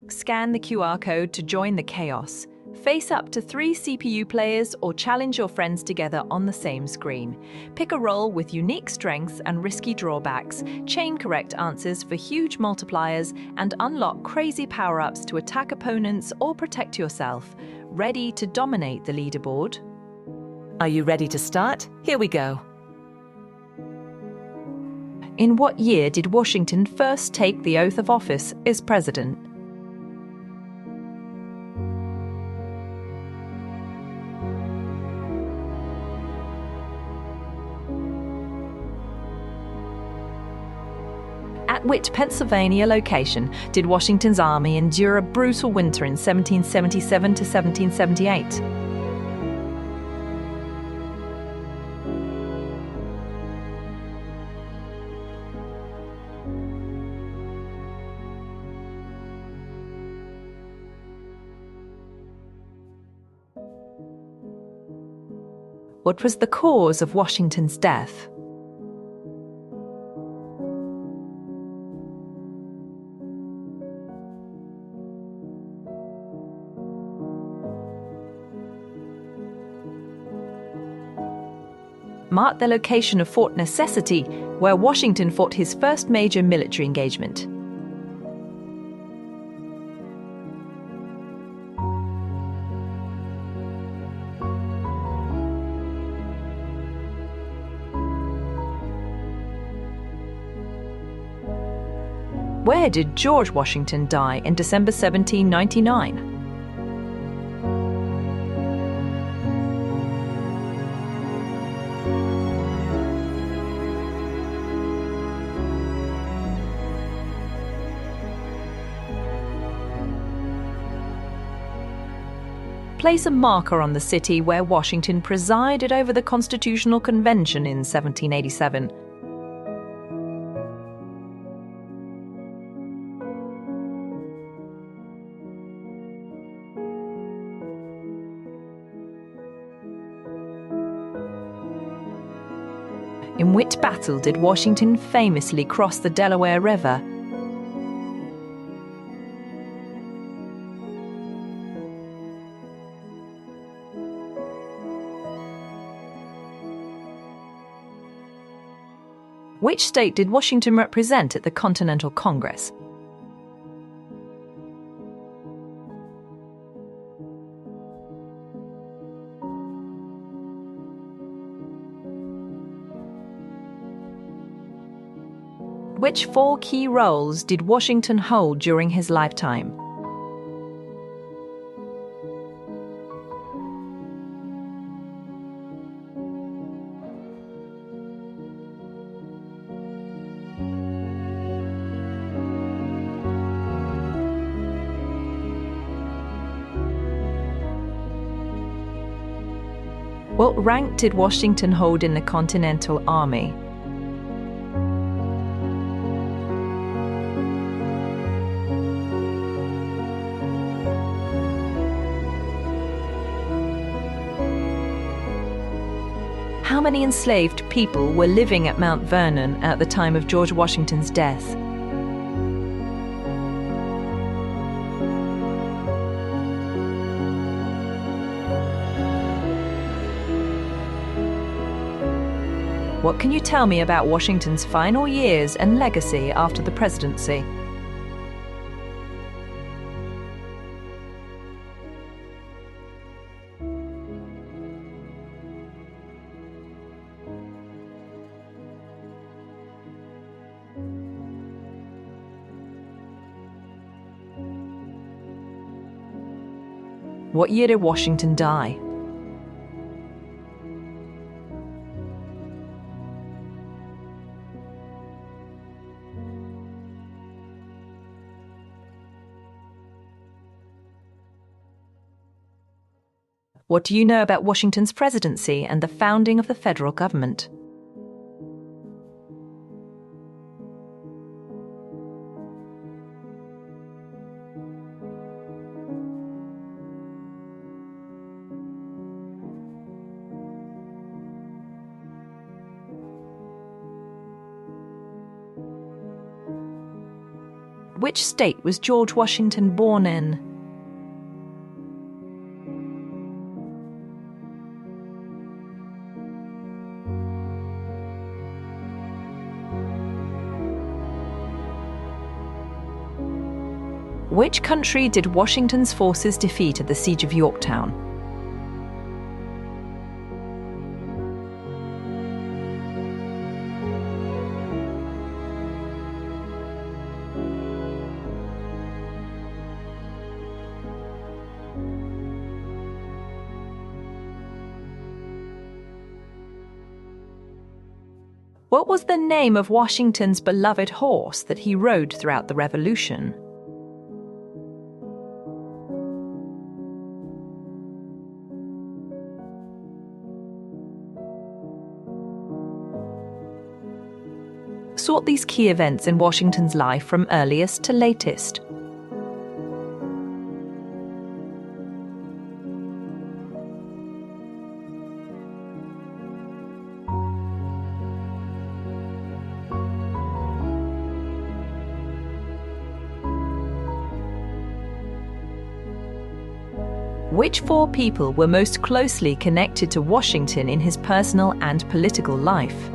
Scan the QR code to join the chaos. Face up to 3 CPU players or challenge your friends together on the same screen. Pick a role with unique strengths and risky drawbacks, chain correct answers for huge multipliers, and unlock crazy power-ups to attack opponents or protect yourself. Ready to dominate the leaderboard? Are you ready to start? Here we go. In what year did Washington first take the oath of office as president? At which Pennsylvania location did Washington's army endure a brutal winter in 1777 to 1778? What was the cause of Washington's death? Mark the location of Fort Necessity, where Washington fought his first major military engagement. Where did George Washington die in December 1799? Place a marker on the city where Washington presided over the Constitutional Convention in 1787. In which battle did Washington famously cross the Delaware River? Which state did Washington represent at the Continental Congress? Which 4 key roles did Washington hold during his lifetime? What rank did Washington hold in the Continental Army? How many enslaved people were living at Mount Vernon at the time of George Washington's death? What can you tell me about Washington's final years and legacy after the presidency? What year did Washington die? What do you know about Washington's presidency and the founding of the federal government? Which state was George Washington born in? Which country did Washington's forces defeat at the Siege of Yorktown? What was the name of Washington's beloved horse that he rode throughout the Revolution? Sort these key events in Washington's life from earliest to latest. Which four people were most closely connected to Washington in his personal and political life?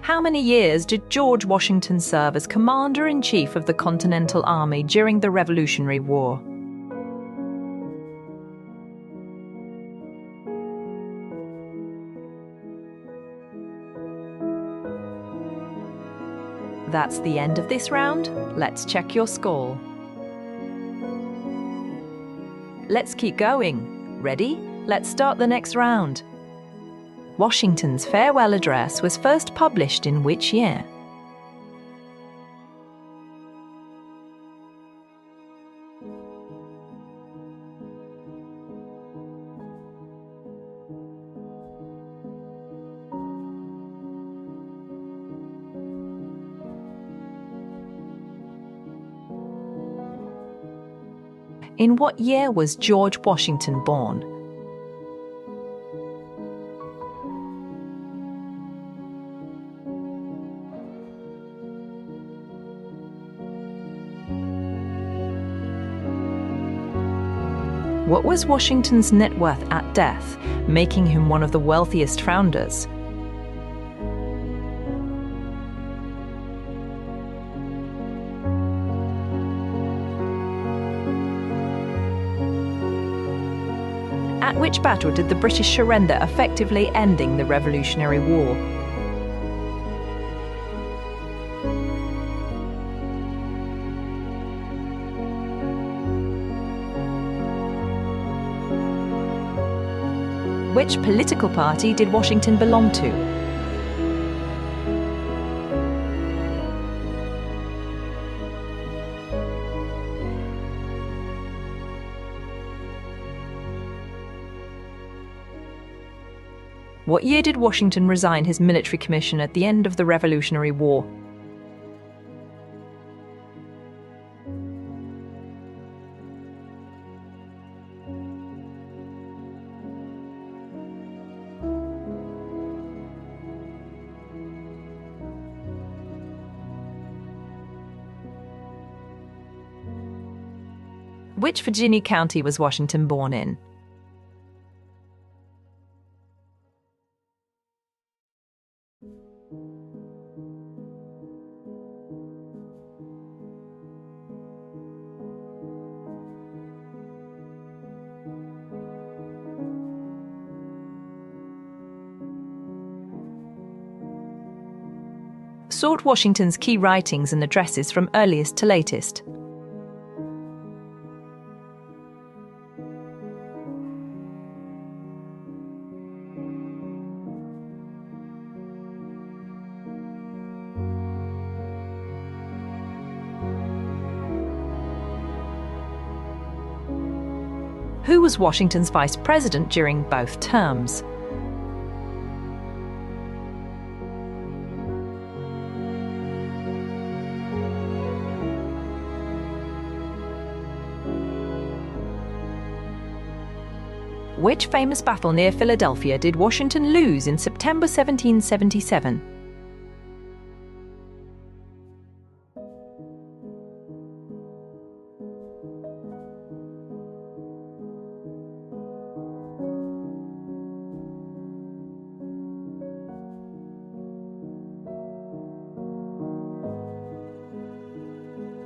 How many years did George Washington serve as Commander-in-Chief of the Continental Army during the Revolutionary War? That's the end of this round. Let's check your score. Let's keep going. Ready? Let's start the next round. Washington's farewell address was first published in which year? In what year was George Washington born? What was Washington's net worth at death, making him one of the wealthiest founders? At which battle did the British surrender, effectively ending the Revolutionary War? Which political party did Washington belong to? What year did Washington resign his military commission at the end of the Revolutionary War? Which Virginia county was Washington born in? Sort Washington's key writings and addresses from earliest to latest. Who was Washington's vice president during both terms? Which famous battle near Philadelphia did Washington lose in September 1777?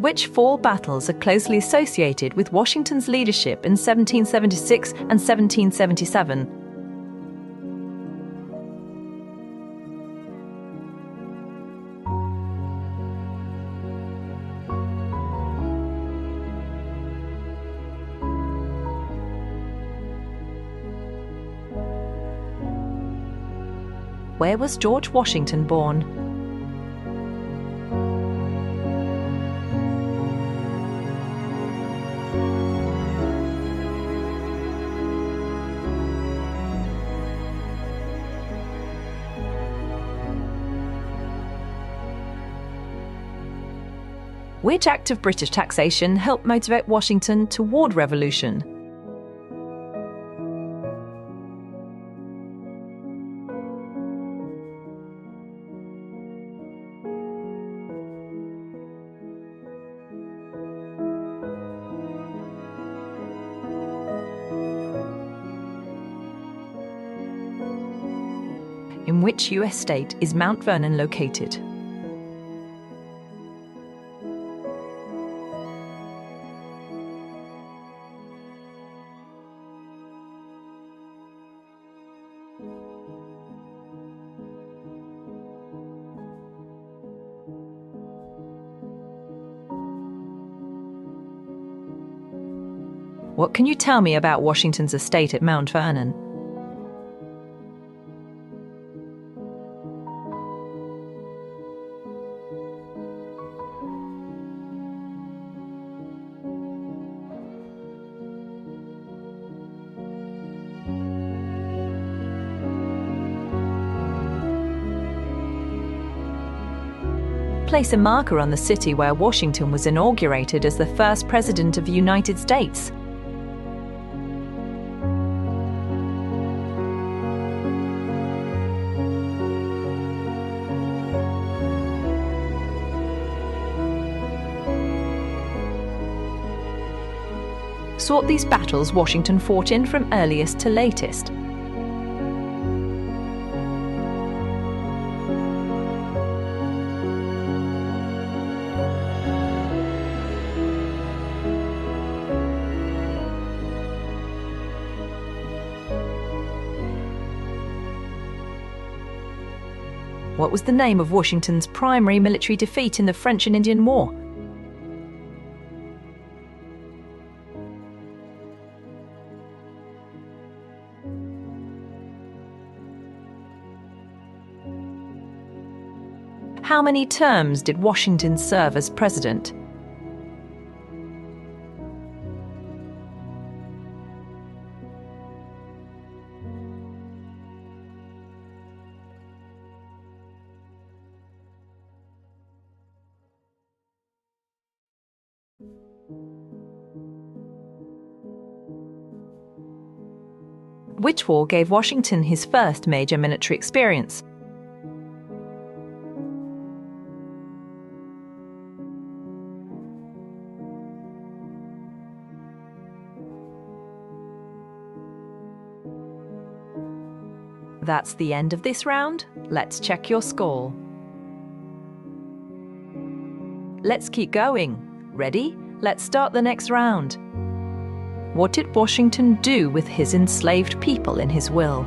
Which four battles are closely associated with Washington's leadership in 1776 and 1777? Where was George Washington born? Which act of British taxation helped motivate Washington toward revolution? In which US state is Mount Vernon located? What can you tell me about Washington's estate at Mount Vernon? Place a marker on the city where Washington was inaugurated as the first president of the United States. Sort these battles Washington fought in from earliest to latest. What was the name of Washington's primary military defeat in the French and Indian War? How many terms did Washington serve as president? Which war gave Washington his first major military experience? That's the end of this round. Let's check your score. Let's keep going. Ready? Let's start the next round. What did Washington do with his enslaved people in his will?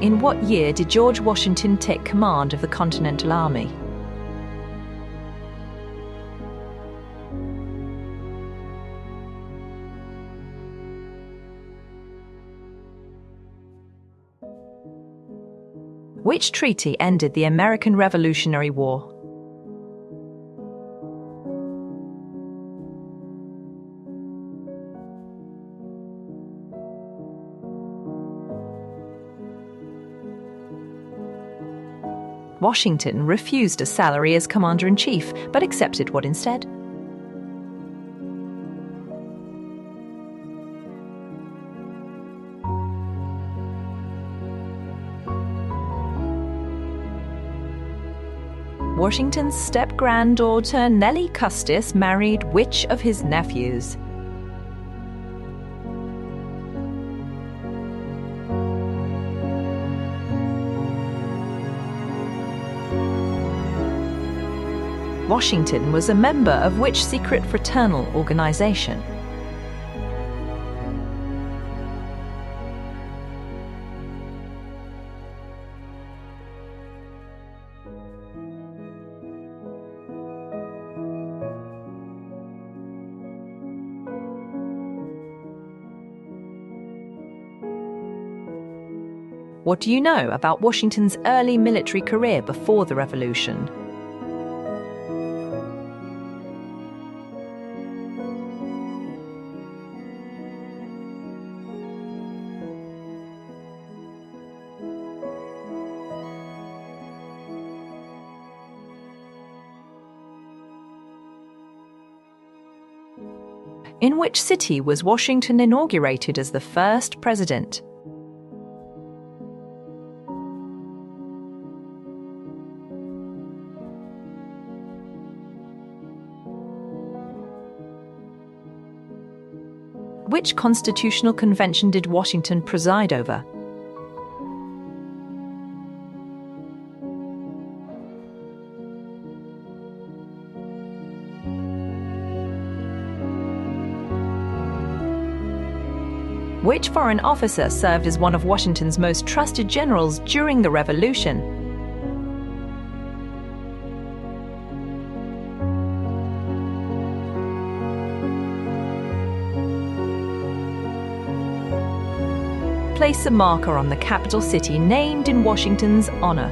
In what year did George Washington take command of the Continental Army? Which treaty ended the American Revolutionary War? Washington refused a salary as commander-in-chief, but accepted what instead? Washington's step-granddaughter Nellie Custis married which of his nephews? Washington was a member of which secret fraternal organization? What do you know about Washington's early military career before the Revolution? In which city was Washington inaugurated as the first president? Which constitutional convention did Washington preside over? Which foreign officer served as one of Washington's most trusted generals during the Revolution? Place a marker on the capital city named in Washington's honor.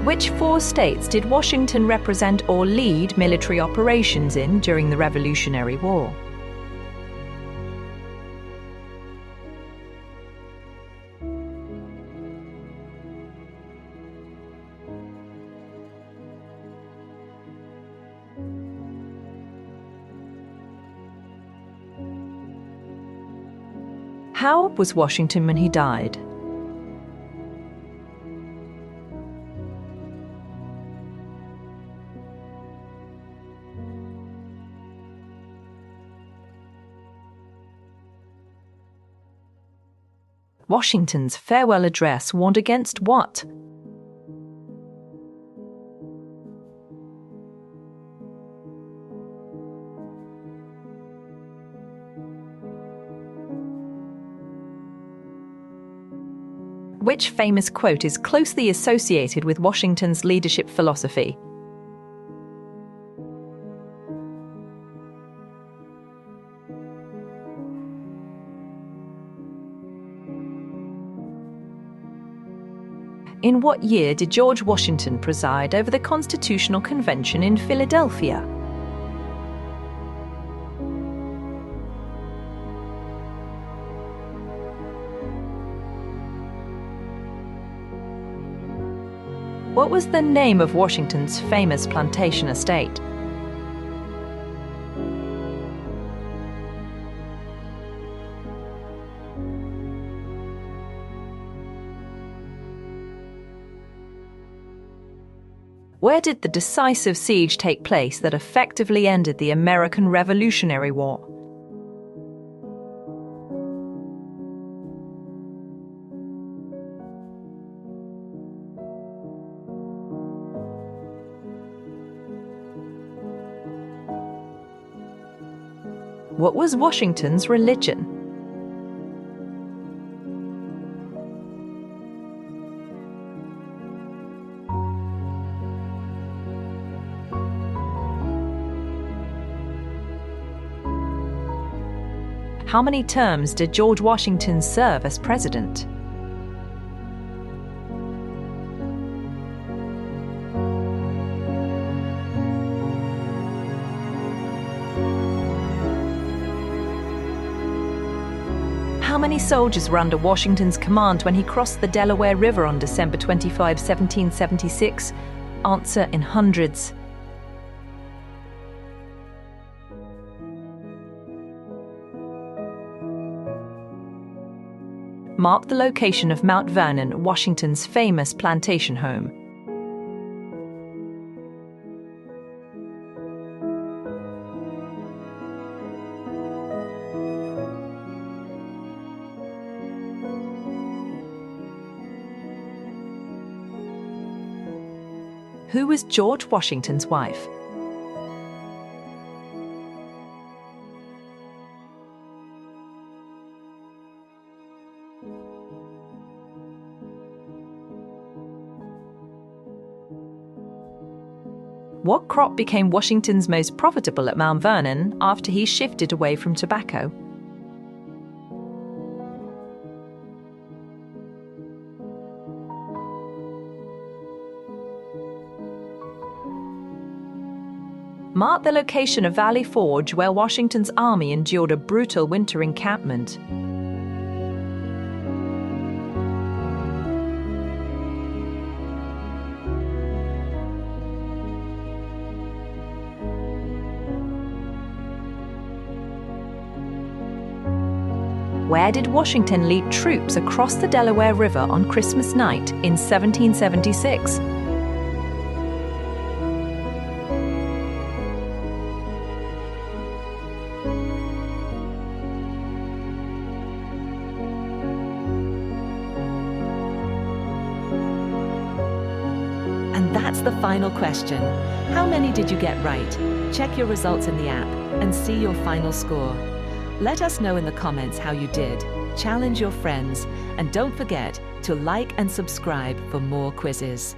Which 4 states did Washington represent or lead military operations in during the Revolutionary War? How old was Washington when he died? Washington's farewell address warned against what? Which famous quote is closely associated with Washington's leadership philosophy? In what year did George Washington preside over the Constitutional Convention in Philadelphia? What was the name of Washington's famous plantation estate? Where did the decisive siege take place that effectively ended the American Revolutionary War? What was Washington's religion? How many terms did George Washington serve as president? How many soldiers were under Washington's command when he crossed the Delaware River on December 25, 1776? Answer in hundreds. Mark the location of Mount Vernon, Washington's famous plantation home. Who was George Washington's wife? What crop became Washington's most profitable at Mount Vernon after he shifted away from tobacco? Mark the location of Valley Forge, where Washington's army endured a brutal winter encampment. Where did Washington lead troops across the Delaware River on Christmas night in 1776? And that's the final question. How many did you get right? Check your results in the app and see your final score. Let us know in the comments how you did. Challenge your friends, and don't forget to like and subscribe for more quizzes.